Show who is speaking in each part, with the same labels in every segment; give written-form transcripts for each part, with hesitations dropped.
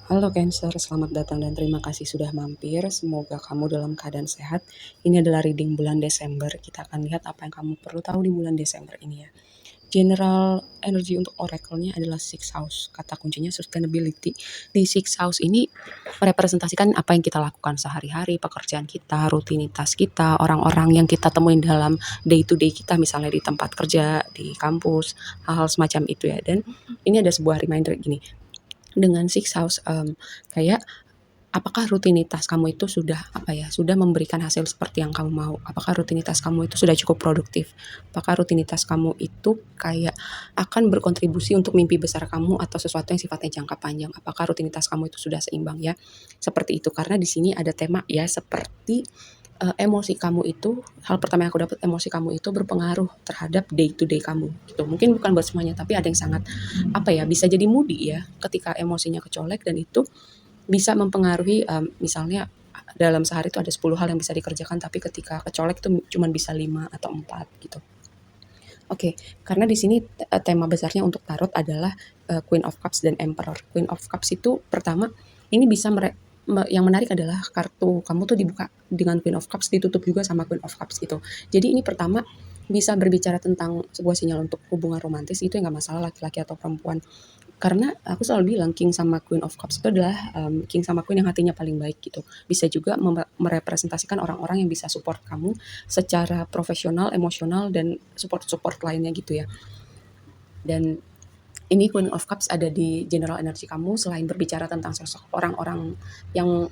Speaker 1: Halo Cancer, selamat datang dan terima kasih sudah mampir. Semoga kamu dalam keadaan sehat. Ini adalah reading bulan Desember. Kita akan lihat apa yang kamu perlu tahu di bulan Desember ini ya. General energy untuk oracle-nya adalah Six House. Kata kuncinya sustainability. Di Six House ini merepresentasikan apa yang kita lakukan sehari-hari, pekerjaan kita, rutinitas kita, orang-orang yang kita temuin dalam day to day kita, misalnya di tempat kerja, di kampus, hal-hal semacam itu ya. Dan ini ada sebuah reminder gini, dengan Six House, kayak apakah rutinitas kamu itu sudah sudah memberikan hasil seperti yang kamu mau? Apakah rutinitas kamu itu sudah cukup produktif? Apakah rutinitas kamu itu kayak akan berkontribusi untuk mimpi besar kamu atau sesuatu yang sifatnya jangka panjang? Apakah rutinitas kamu itu sudah seimbang ya? Seperti itu, karena di sini ada tema ya seperti emosi kamu itu, hal pertama yang aku dapat, emosi kamu itu berpengaruh terhadap day to day kamu gitu. Mungkin bukan buat semuanya, tapi ada yang sangat bisa jadi moody ya ketika emosinya kecolek, dan itu bisa mempengaruhi, misalnya dalam sehari itu ada 10 hal yang bisa dikerjakan, tapi ketika kecolek itu cuma bisa 5 atau 4 gitu. Oke, karena di sini tema besarnya untuk tarot adalah Queen of Cups dan Emperor. Queen of Cups itu pertama, ini bisa yang menarik adalah kartu kamu tuh dibuka dengan Queen of Cups, ditutup juga sama Queen of Cups gitu. Jadi ini pertama bisa berbicara tentang sebuah sinyal untuk hubungan romantis, itu yang nggak masalah laki-laki atau perempuan. Karena aku selalu bilang King sama Queen of Cups itu adalah King sama Queen yang hatinya paling baik gitu. Bisa juga merepresentasikan orang-orang yang bisa support kamu secara profesional, emosional, dan support-support lainnya gitu ya. Dan ini Queen of Cups ada di general energy kamu, selain berbicara tentang sosok orang-orang yang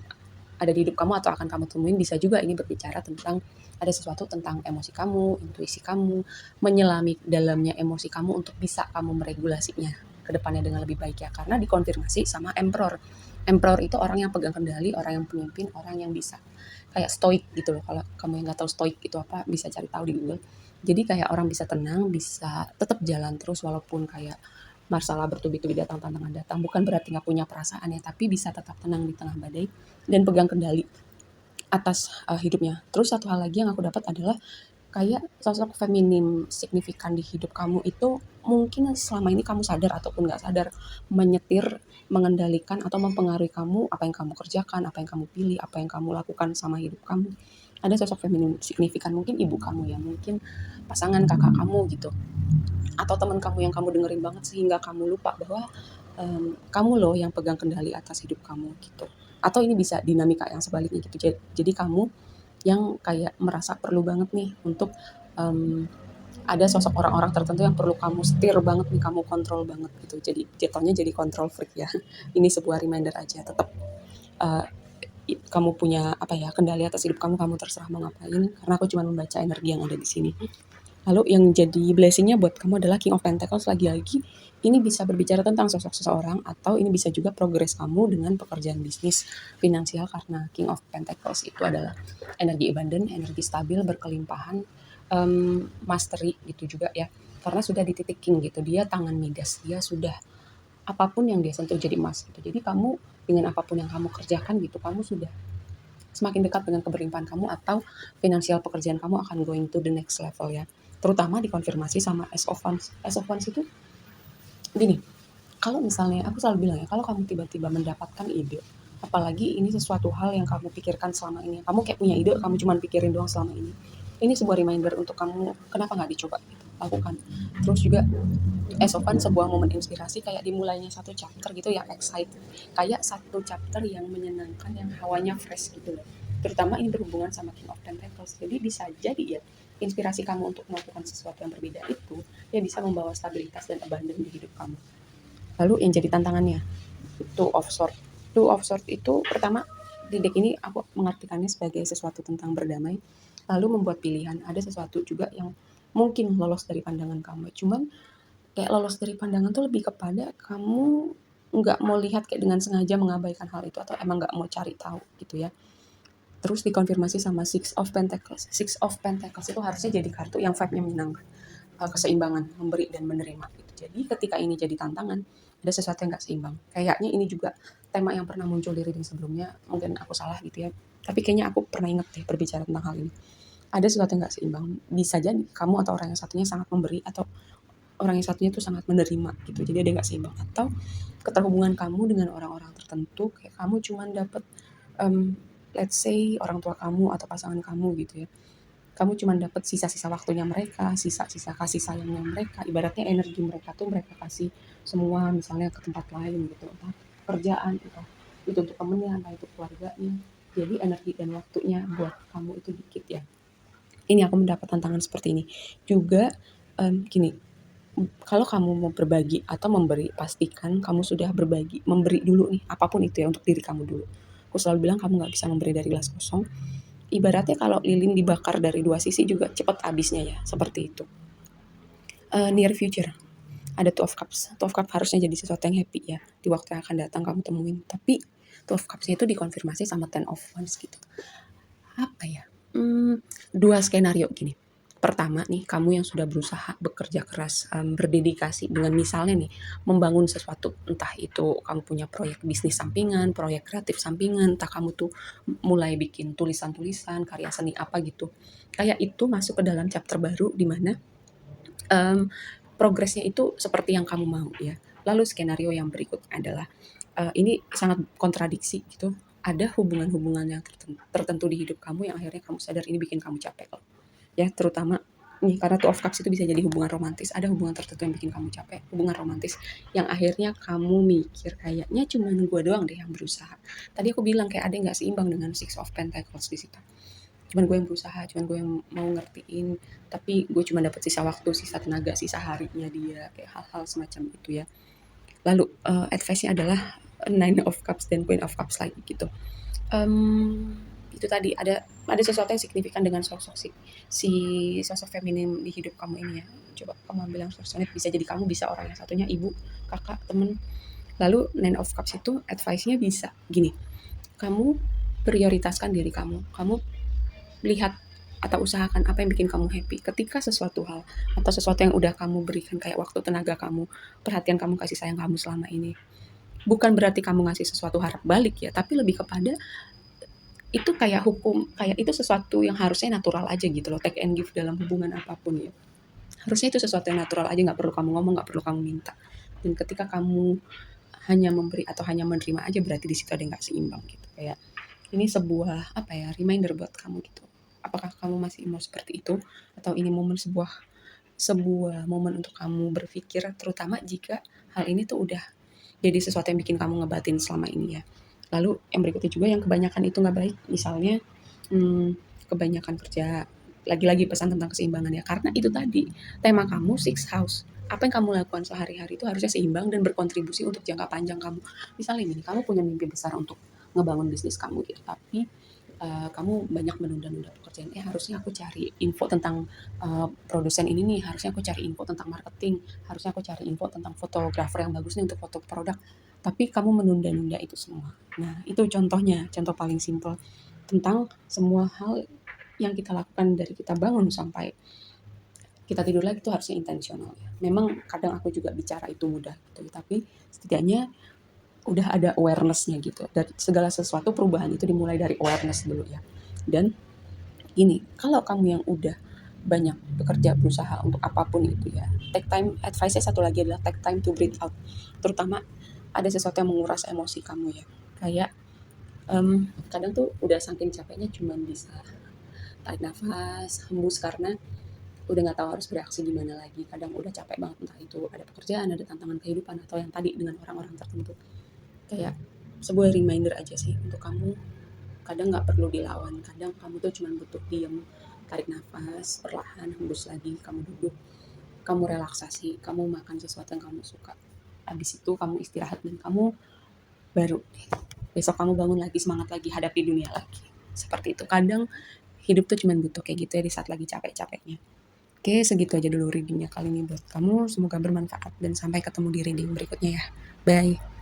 Speaker 1: ada di hidup kamu atau akan kamu temuin, bisa juga ini berbicara tentang ada sesuatu tentang emosi kamu, intuisi kamu, menyelami dalamnya emosi kamu untuk bisa kamu meregulasinya ke depannya dengan lebih baik ya. Karena dikonfirmasi sama Emperor. Emperor itu orang yang pegang kendali, orang yang pemimpin, orang yang bisa kayak stoik gitu loh. Kalau kamu yang nggak tahu stoik itu apa, bisa cari tahu di Google. Jadi kayak orang bisa tenang, bisa tetap jalan terus walaupun kayak masalah bertubi-tubi datang, tantangan datang. Bukan berarti nggak punya perasaan ya, tapi bisa tetap tenang di tengah badai dan pegang kendali atas hidupnya. Terus satu hal lagi yang aku dapat adalah kayak sosok feminim signifikan di hidup kamu itu mungkin selama ini kamu sadar ataupun nggak sadar menyetir, mengendalikan atau mempengaruhi kamu, apa yang kamu kerjakan, apa yang kamu pilih, apa yang kamu lakukan sama hidup kamu. Ada sosok feminim signifikan, mungkin ibu kamu ya, mungkin pasangan kakak kamu gitu, atau teman kamu yang kamu dengerin banget sehingga kamu lupa bahwa kamu loh yang pegang kendali atas hidup kamu gitu. Atau ini bisa dinamika yang sebaliknya gitu. Jadi kamu yang kayak merasa perlu banget nih untuk um, ada sosok orang-orang tertentu yang perlu kamu setir banget nih, kamu kontrol banget gitu. Jadi jatuhnya jadi control freak ya. Ini sebuah reminder aja. Tetap uh, kamu punya kendali atas hidup kamu, kamu terserah mau ngapain. Karena aku cuma membaca energi yang ada di sini. Lalu yang jadi blessing-nya buat kamu adalah King of Pentacles, lagi-lagi ini bisa berbicara tentang sosok seseorang, atau ini bisa juga progres kamu dengan pekerjaan, bisnis, finansial, karena King of Pentacles itu adalah energi abundant, energi stabil, berkelimpahan, mastery gitu juga ya. Karena sudah di titik king gitu, dia tangan midas, dia sudah apapun yang dia sentuh jadi emas gitu. Jadi kamu dengan apapun yang kamu kerjakan gitu, kamu sudah semakin dekat dengan keberlimpahan kamu, atau finansial pekerjaan kamu akan going to the next level ya. Terutama dikonfirmasi sama Ace of Wands. Ace of Wands itu gini, kalau misalnya aku selalu bilang ya, kalau kamu tiba-tiba mendapatkan ide, apalagi ini sesuatu hal yang kamu pikirkan selama ini, kamu kayak punya ide, kamu cuma pikirin doang selama ini sebuah reminder untuk kamu, kenapa nggak dicoba gitu, lakukan. Terus juga esokan sebuah momen inspirasi, kayak dimulainya satu chapter gitu yang excite, kayak satu chapter yang menyenangkan, yang hawanya fresh gitu loh. Terutama ini berhubungan sama King of Pentacles, jadi bisa jadi ya inspirasi kamu untuk melakukan sesuatu yang berbeda itu ya bisa membawa stabilitas dan abundance di hidup kamu. Lalu yang jadi tantangannya, Two of Swords. Two of Swords itu pertama, di deck ini aku mengartikannya sebagai sesuatu tentang berdamai, lalu membuat pilihan. Ada sesuatu juga yang mungkin lolos dari pandangan kamu, cuman kayak lolos dari pandangan tuh lebih kepada kamu nggak mau lihat, kayak dengan sengaja mengabaikan hal itu, atau emang nggak mau cari tahu gitu ya. Terus dikonfirmasi sama Six of Pentacles. Six of Pentacles itu harusnya jadi kartu yang vibe-nya menyenangkan, keseimbangan, memberi dan menerima gitu. Jadi ketika ini jadi tantangan, ada sesuatu yang nggak seimbang. Kayaknya ini juga tema yang pernah muncul di reading sebelumnya, mungkin aku salah gitu ya. Tapi kayaknya aku pernah inget deh berbicara tentang hal ini. Ada sesuatu yang nggak seimbang. Bisa jadi kamu atau orang yang satunya sangat memberi, atau orang yang satunya tuh sangat menerima gitu, jadi ada nggak seimbang. Atau keterhubungan kamu dengan orang-orang tertentu, kayak kamu cuman dapet let's say orang tua kamu atau pasangan kamu gitu ya, kamu cuman dapet sisa-sisa waktunya mereka, sisa-sisa kasih sayangnya mereka, ibaratnya energi mereka tuh mereka kasih semua misalnya ke tempat lain gitu, entah kerjaan, entah itu untuk temennya, entah itu keluarganya, jadi energi dan waktunya buat kamu itu dikit ya. Ini aku mendapat tantangan seperti ini juga. Gini, kalau kamu mau berbagi atau memberi, pastikan kamu sudah berbagi, memberi dulu nih, apapun itu ya, untuk diri kamu dulu. Aku selalu bilang kamu nggak bisa memberi dari gelas kosong. Ibaratnya kalau lilin dibakar dari dua sisi juga cepat habisnya ya, seperti itu. Near future, ada Two of Cups. Two of Cups harusnya jadi sesuatu yang happy ya, di waktu yang akan datang kamu temuin. Tapi Two of Cups-nya itu dikonfirmasi sama Ten of Wands gitu. Apa ya? Dua skenario gini. Pertama nih, kamu yang sudah berusaha bekerja keras, berdedikasi dengan misalnya nih, membangun sesuatu, entah itu kamu punya proyek bisnis sampingan, proyek kreatif sampingan, entah kamu tuh mulai bikin tulisan-tulisan, karya seni apa gitu. Kayak itu masuk ke dalam chapter baru di mana progresnya itu seperti yang kamu mau ya. Lalu skenario yang berikut adalah ini sangat kontradiksi gitu. Ada hubungan-hubungan yang tertentu di hidup kamu yang akhirnya kamu sadar ini bikin kamu capek loh. Ya, terutama nih karena Two of Cups itu bisa jadi hubungan romantis. Ada hubungan tertentu yang bikin kamu capek, hubungan romantis yang akhirnya kamu mikir kayaknya cuman gue doang deh yang berusaha. Tadi aku bilang kayak ada nggak seimbang dengan Six of Pentacles di situ. Cuman gue yang berusaha, cuman gue yang mau ngertiin, tapi gue cuma dapat sisa waktu, sisa tenaga, sisa harinya dia, kayak hal-hal semacam itu ya. Lalu advice-nya adalah Nine of Cups dan Queen of Cups lagi gitu. Itu tadi ada sesuatu yang signifikan dengan sosok si sosok feminim di hidup kamu ini ya. Coba kamu ambil yang sosoknya, bisa jadi kamu, bisa orang yang satunya ibu, kakak, temen. Lalu Nine of Cups itu advice-nya bisa gini, kamu prioritaskan diri kamu. Kamu lihat atau usahakan apa yang bikin kamu happy. Ketika sesuatu hal atau sesuatu yang udah kamu berikan kayak waktu, tenaga kamu, perhatian kamu, kasih sayang kamu selama ini, bukan berarti kamu ngasih sesuatu harap balik ya, tapi lebih kepada itu kayak hukum, kayak itu sesuatu yang harusnya natural aja gitu loh, take and give dalam hubungan apapun ya. Harusnya itu sesuatu yang natural aja, nggak perlu kamu ngomong, nggak perlu kamu minta. Dan ketika kamu hanya memberi atau hanya menerima aja, berarti di situ ada yang nggak seimbang gitu. Kayak ini sebuah apa ya, reminder buat kamu gitu. Apakah kamu masih mau seperti itu, atau ini momen sebuah sebuah momen untuk kamu berpikir, terutama jika hal ini tuh udah jadi sesuatu yang bikin kamu ngebatin selama ini ya. Lalu yang berikutnya juga yang kebanyakan itu nggak baik, misalnya kebanyakan kerja, lagi-lagi pesan tentang keseimbangan ya, karena itu tadi tema kamu Six House. Apa yang kamu lakukan sehari-hari itu harusnya seimbang dan berkontribusi untuk jangka panjang kamu. Misalnya gini, kamu punya mimpi besar untuk ngebangun bisnis kamu gitu, tapi kamu banyak menunda-nunda pekerjaan. Harusnya aku cari info tentang produsen ini nih, harusnya aku cari info tentang marketing, harusnya aku cari info tentang fotografer yang bagus nih untuk foto produk. Tapi kamu menunda-nunda itu semua. Nah, itu contohnya, contoh paling simpel tentang semua hal yang kita lakukan dari kita bangun sampai kita tidur lagi itu harusnya intensional ya. Memang kadang aku juga bicara itu mudah gitu, tapi setidaknya udah ada awareness-nya gitu. Dan segala sesuatu perubahan itu dimulai dari awareness dulu ya. Dan gini, kalau kamu yang udah banyak bekerja, berusaha untuk apapun itu ya, take time, advice-nya satu lagi adalah take time to breathe out. Terutama ada sesuatu yang menguras emosi kamu ya. Kayak kadang tuh udah saking capeknya cuman bisa tarik nafas, hembus, karena udah nggak tahu harus bereaksi gimana lagi. Kadang udah capek banget, entah itu ada pekerjaan, ada tantangan kehidupan, atau yang tadi dengan orang-orang tertentu. Kayak sebuah reminder aja sih untuk kamu, kadang nggak perlu dilawan, kadang kamu tuh cuma butuh diem, tarik nafas perlahan, hembus lagi, kamu duduk, kamu relaksasi, kamu makan sesuatu yang kamu suka, habis itu kamu istirahat dan kamu baru besok kamu bangun lagi, semangat lagi, hadapi dunia lagi. Seperti itu, kadang hidup tuh cuma butuh kayak gitu ya, di saat lagi capek-capeknya. Oke, segitu aja dulu readingnya kali ini buat kamu, semoga bermanfaat dan sampai ketemu di reading berikutnya ya. Bye.